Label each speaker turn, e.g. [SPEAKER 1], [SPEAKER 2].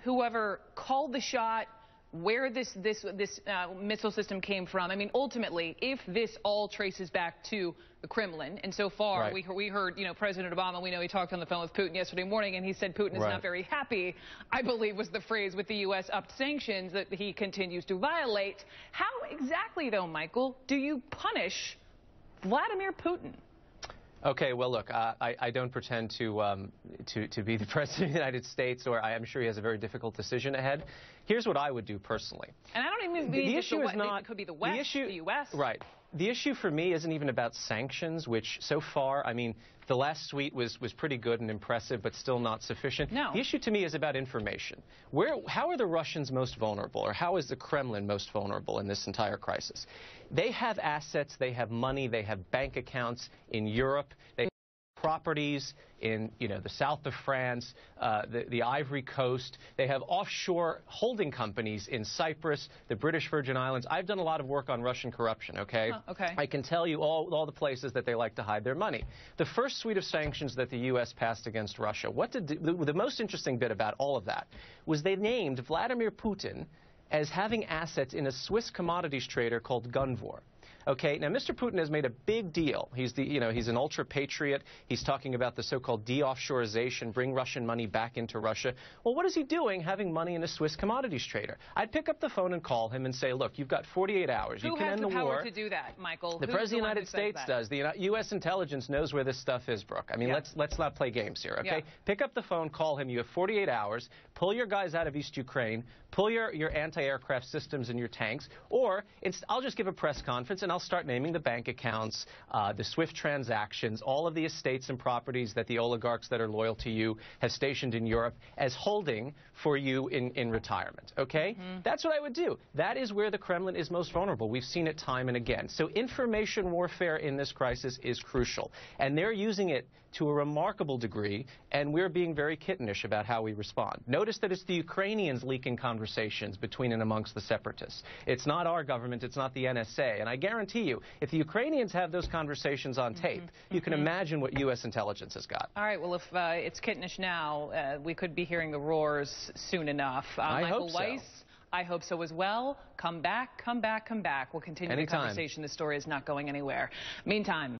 [SPEAKER 1] Whoever called the shot, where this missile system came from. I mean, ultimately, if this all traces back to the Kremlin, and so far
[SPEAKER 2] right.
[SPEAKER 1] we heard, President Obama, we know he talked on the phone with Putin yesterday morning, and he said Putin is
[SPEAKER 2] right.
[SPEAKER 1] not very happy, I believe was the phrase, with the U.S. upped sanctions that he continues to violate. How exactly, though, Michael, do you punish Vladimir Putin?
[SPEAKER 2] Okay, well, look, I don't pretend to be the president of the United States, or I am sure he has a very difficult decision ahead. Here's what I would do personally.
[SPEAKER 1] And I don't even mean
[SPEAKER 2] the issue is not.
[SPEAKER 1] It could be the West, the U.S.
[SPEAKER 2] Right. The issue for me isn't even about sanctions, which so far, I mean, the last suite was pretty good and impressive, but still not sufficient.
[SPEAKER 1] No.
[SPEAKER 2] The issue to me is about information. How are the Russians most vulnerable, or how is the Kremlin most vulnerable in this entire crisis? They have assets, they have money, they have bank accounts in Europe, they have properties in the south of France, the Ivory Coast. They have offshore holding companies in Cyprus, the British Virgin Islands. I've done a lot of work on Russian corruption, okay?
[SPEAKER 1] Okay.
[SPEAKER 2] I can tell you all the places that they like to hide their money. The first suite of sanctions that the U.S. passed against Russia, the most interesting bit about all of that was they named Vladimir Putin as having assets in a Swiss commodities trader called Gunvor. Okay, now Mr. Putin has made a big deal. He's an ultra-patriot. He's talking about the so-called de-offshorization, bring Russian money back into Russia. Well, what is he doing having money in a Swiss commodities trader? I'd pick up the phone and call him and say, look, you've got 48 hours. You can end the war.
[SPEAKER 1] Who has the power to do that, Michael?
[SPEAKER 2] The President of the United States does. The U.S. intelligence knows where this stuff is, Brooke. I mean,
[SPEAKER 1] yeah.
[SPEAKER 2] let's not play games here, okay?
[SPEAKER 1] Yeah.
[SPEAKER 2] Pick up the phone, call him. You have 48 hours. Pull your guys out of East Ukraine. Pull your anti-aircraft systems and your tanks. Or I'll just give a press conference and I'll start naming the bank accounts, the SWIFT transactions, all of the estates and properties that the oligarchs that are loyal to you have stationed in Europe as holding for you in retirement, okay? Mm-hmm. That's what I would do. That is where the Kremlin is most vulnerable. We've seen it time and again. So information warfare in this crisis is crucial. And they're using it to a remarkable degree, and we're being very kittenish about how we respond. Notice that it's the Ukrainians leaking conversations between and amongst the separatists. It's not our government, it's not the NSA. And I guarantee you, if the Ukrainians have those conversations on tape, you can imagine what U.S. intelligence has got.
[SPEAKER 1] All right, well, if it's kittenish now, we could be hearing the roars soon enough.
[SPEAKER 2] I
[SPEAKER 1] Michael
[SPEAKER 2] hope so.
[SPEAKER 1] Weiss, I hope so as well. Come back, come back, come back. We'll continue
[SPEAKER 2] Anytime.
[SPEAKER 1] the conversation. The story is not going anywhere. Meantime.